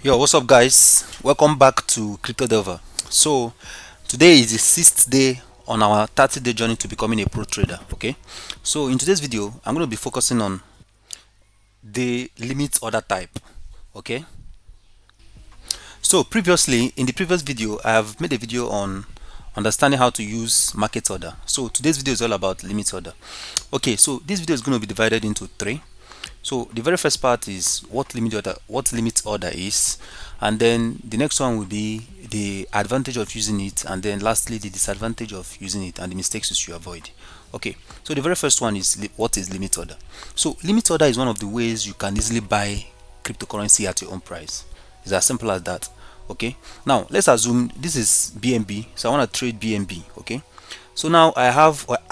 Yo, what's up, guys? Welcome back to Crypto Delver. So, today is the sixth day on our 30-day journey to becoming a pro trader. Okay, so in today's video, I'm going to be focusing on the limit order type. Okay, so previously in the previous video, I have made a video on understanding how to use market order. So today's video is all about limit order. Okay, so this video is going to be divided into three. So the very first part is what limit order is, and then the next one will be the advantage of using it, and then lastly the disadvantage of using it and the mistakes you should avoid. Okay, so the very first one is what is limit order. So limit order is one of the ways you can easily buy cryptocurrency at your own price. It's as simple as that. Okay, now let's assume this is BNB, so I want to trade BNB. Okay, so now I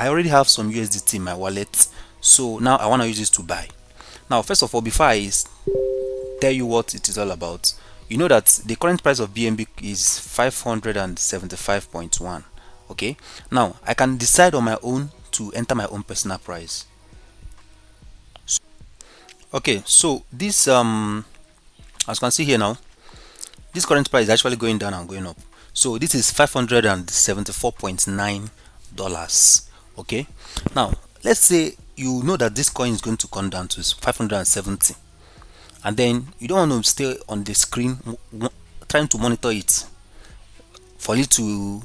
already have some USDT in my wallet, so now I want to use this to buy. Now, first of all, before I tell you what it is all about, you know that the current price of BNB is 575.1. Okay, now I can decide on my own to enter my own personal price. Okay, so this as you can see here now, this current price is actually going down and going up. So this is $574.9. Okay, now let's say you know that this coin is going to come down to 570, and then you don't want to stay on the screen trying to monitor it for you to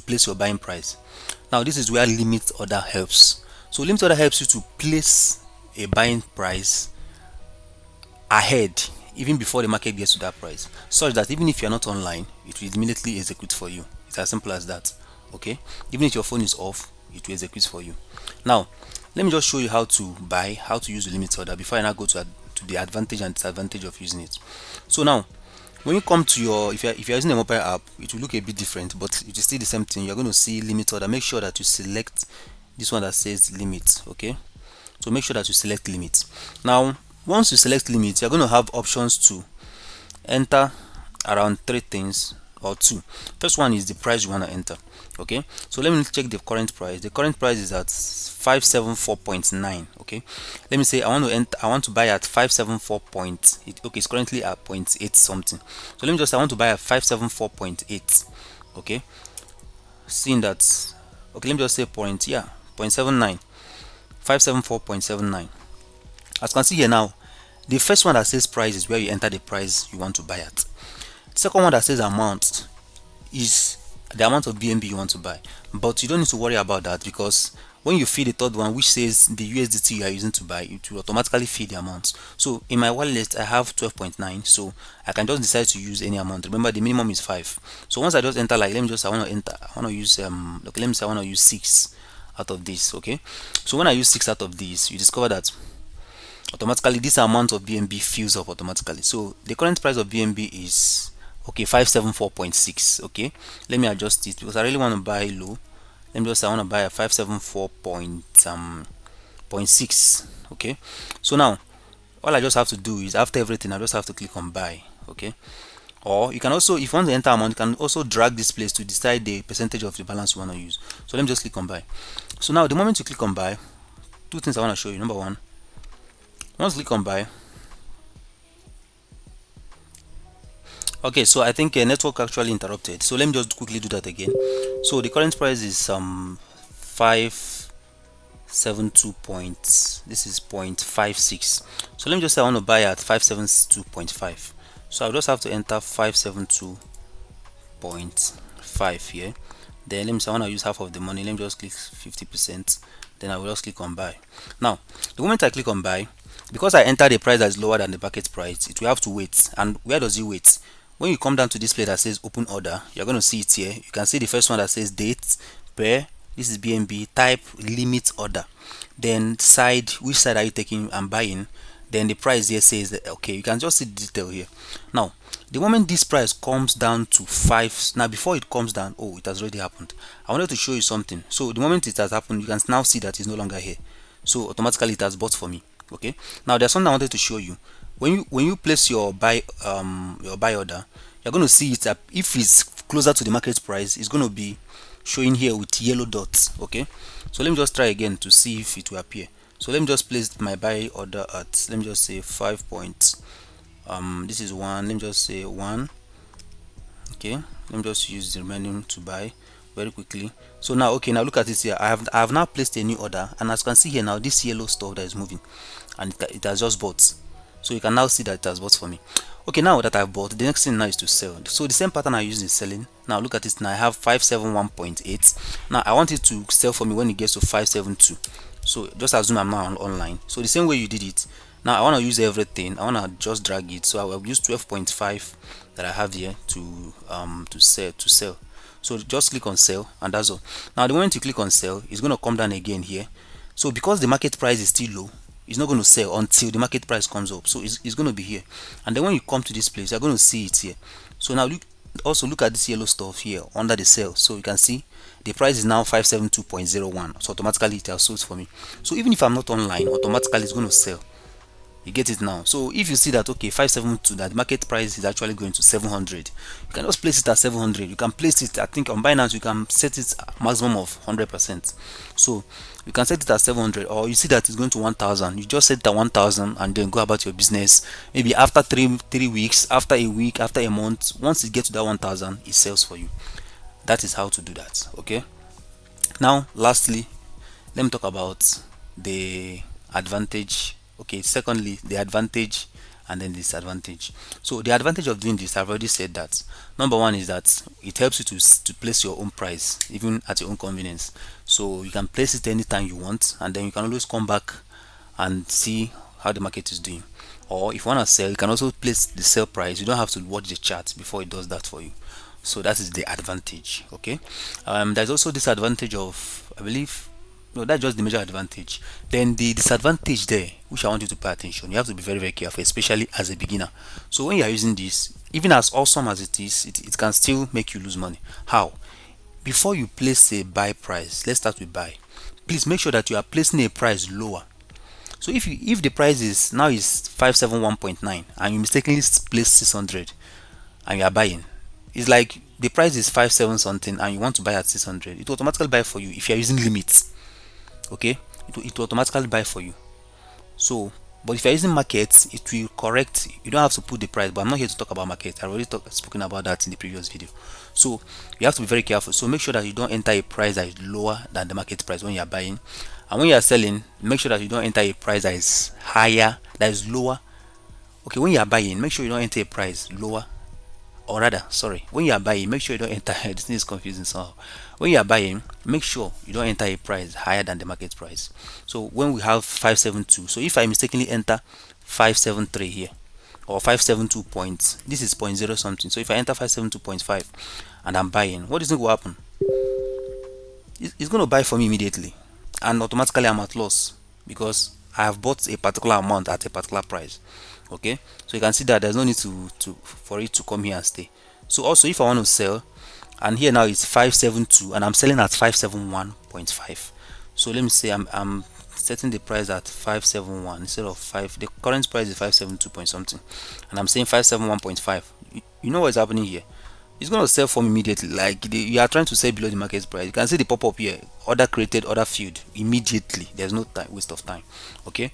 place your buying price. Now this is where limit order helps. So limit order helps you to place a buying price ahead, even before the market gets to that price, such that even if you're not online, it will immediately execute for you. It's as simple as that. Okay, even if your phone is off, it will execute for you. Now let me just show you how to use the limit order before I now go to the advantage and disadvantage of using it. So now when you come to your, if you're using a mobile app, it will look a bit different, but it is still the same thing. You're going to see limit order. Make sure that you select this one that says limit. Okay, so make sure that you select limit. Now once you select limit, you're going to have options to enter around three things or two. First one is the price you want to enter. Okay, so let me check the current price. The current price is at 574.9. okay, let me say I want to buy at 574.8. okay, it's currently at 0.8 something, so let me just, I want to buy at 574.8. okay, seeing that, okay, let me just say 0.79, 574.79. as you can see here now, the first one that says price is where you enter the price you want to buy at. Second one that says amount is the amount of BNB you want to buy, but you don't need to worry about that, because when you feed the third one, which says the USDT you are using to buy, it will automatically feed the amount. So in my wallet I have 12.9, so I can just decide to use any amount. Remember, the minimum is 5. So once I just enter, like, I want to use okay, let me say I want to use 6 out of this. Okay, so when I use 6 out of this, you discover that automatically this amount of BNB fills up automatically. So the current price of BNB is, okay, 574.6. okay, let me adjust it because I really want to buy low. Let me just say I want to buy a 574.6. okay, so now all I just have to do is, after everything, I just have to click on buy. Okay, or you can also, if you want to enter amount, you can also drag this place to decide the percentage of the balance you want to use. So let me just click on buy. So now the moment you click on buy, two things I want to show you. Number one, once you click on buy, okay, so I think a network actually interrupted, so let me just quickly do that again. So the current price is 572 this is 0.56. so let me just say I want to buy at 572.5. so I'll just have to enter 572.5 here. Then let me say I want to use half of the money. Let me just click 50%. Then I will just click on buy. Now the moment I click on buy, because I entered a price that is lower than the market price, it will have to wait. And where does it wait? When you come down to this place that says open order, you're going to see it here. You can see the first one that says date, pair, this is BNB, type, limit order, then side, which side are you taking and buying, then the price here says that, okay, you can just see the detail here. Now the moment this price comes down to 5, now before it comes down, oh, it has already happened. I wanted to show you something. So the moment it has happened, you can now see that it's no longer here, so automatically it has bought for me. Okay, now there's something I wanted to show you. When you place your buy order, you're going to see it up. If it's closer to the market price, it's going to be showing here with yellow dots. Okay, so let me just try again to see if it will appear. So let me just place my buy order at, let me just say 5 point, this is one. Let me just say one. Okay, let me just use the remaining to buy very quickly. So now, okay, now look at this here. I have now placed a new order, and as you can see here now, this yellow stuff that is moving, and it has just bought. So you can now see that it has bought for me. Okay, now that I've bought, the next thing now is to sell. So the same pattern I used in selling. Now look at it. Now I have 571.8. Now I want it to sell for me when it gets to 572. So just assume I'm now online. So the same way you did it. Now I want to use everything. I want to just drag it. So I will use 12.5 that I have here to sell. So just click on sell, and that's all. Now the moment you click on sell, it's going to come down again here. So because the market price is still low, it's not going to sell until the market price comes up. So it's going to be here, and then when you come to this place, you're going to see it here. So now also look at this yellow stuff here under the sell. So you can see the price is now 572.01. so automatically it has sold for me. So even if I'm not online, automatically it's going to sell. You get it now. So if you see that, okay, 572, that the market price is actually going to 700, you can just place it at 700. You can place it, I think on Binance you can set it maximum of 100%. So you can set it at 700, or you see that it's going to 1000, you just set it at 1000 and then go about your business. Maybe after three weeks, after a week, after a month, once it gets to that 1000, it sells for you. That is how to do that. Okay, now lastly, let me talk about the advantage. Okay, secondly, the advantage and then disadvantage. So the advantage of doing this, I've already said that. Number one is that it helps you to place your own price even at your own convenience. So you can place it anytime you want, and then you can always come back and see how the market is doing. Or if you want to sell, you can also place the sell price. You don't have to watch the chart before it does that for you. So that is the advantage. Okay, there's also disadvantage of, I believe, no, that's just the major advantage. Then the disadvantage there, which I want you to pay attention, you have to be very careful, especially as a beginner. So when you are using this, even as awesome as it is, it can still make you lose money. How? Before you place a buy price, let's start with buy. Please make sure that you are placing a price lower. So if the price is now is 571.9 and you mistakenly place 600 and you are buying, it's like the price is 57 something and you want to buy at 600, it will automatically buy for you if you are using limits. Okay, it will automatically buy for you. So but if you're using markets, it will correct. You don't have to put the price, but I'm not here to talk about market. I already spoken about that in the previous video. So you have to be very careful. So make sure that you don't enter a price that is lower than the market price when you are buying, and when you are selling, make sure that you don't enter a price that is higher, that is lower. Okay, when you are buying, make sure you don't enter a price lower, or rather, sorry, when you are buying, make sure you don't enter this thing is confusing somehow. When you are buying, make sure you don't enter a price higher than the market price. So when we have 572, so if I mistakenly enter 573 here, or 572 points, this is 0.0 something. So if I enter 572.5 and I'm buying, what is going to happen? It's going to buy for me immediately, and automatically I'm at loss because I have bought a particular amount at a particular price. Okay, so you can see that there's no need for it to come here and stay. So also, if I want to sell, and here now it's 572 and I'm selling at 571.5, so let me say I'm setting the price at 571 instead of 5. The current price is 572 point something, and I'm saying 571.5. You know what's happening here? It's going to sell for me immediately. Like you are trying to sell below the market price, you can see the pop-up here, order created, order filled, immediately. There's no waste of time. Okay,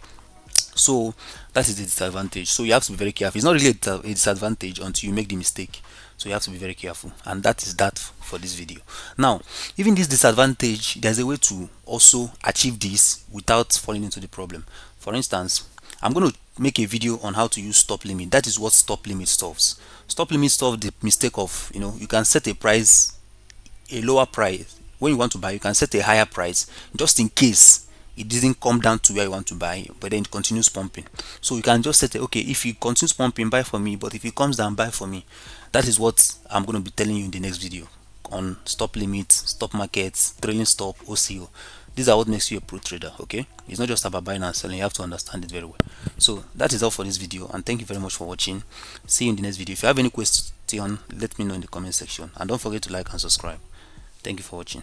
so that is the disadvantage. So you have to be very careful. It's not really a disadvantage until you make the mistake. So you have to be very careful, and that is that for this video. Now, even this disadvantage, there's a way to also achieve this without falling into the problem. For instance, I'm going to make a video on how to use stop limit. That is what stop limit solves. Stop limit solves the mistake of, you can set a price, a lower price. When you want to buy, you can set a higher price just in case it didn't come down to where you want to buy, but then it continues pumping. So you can just set it, okay, if it continues pumping, buy for me, but if it comes down, buy for me. That is what I'm going to be telling you in the next video on stop limits, stop markets, trailing stop, OCO. These are what makes you a pro trader. Okay, it's not just about buying and selling. You have to understand it very well. So that is all for this video, and thank you very much for watching. See you in the next video. If you have any question, let me know in the comment section, and don't forget to like and subscribe. Thank you for watching.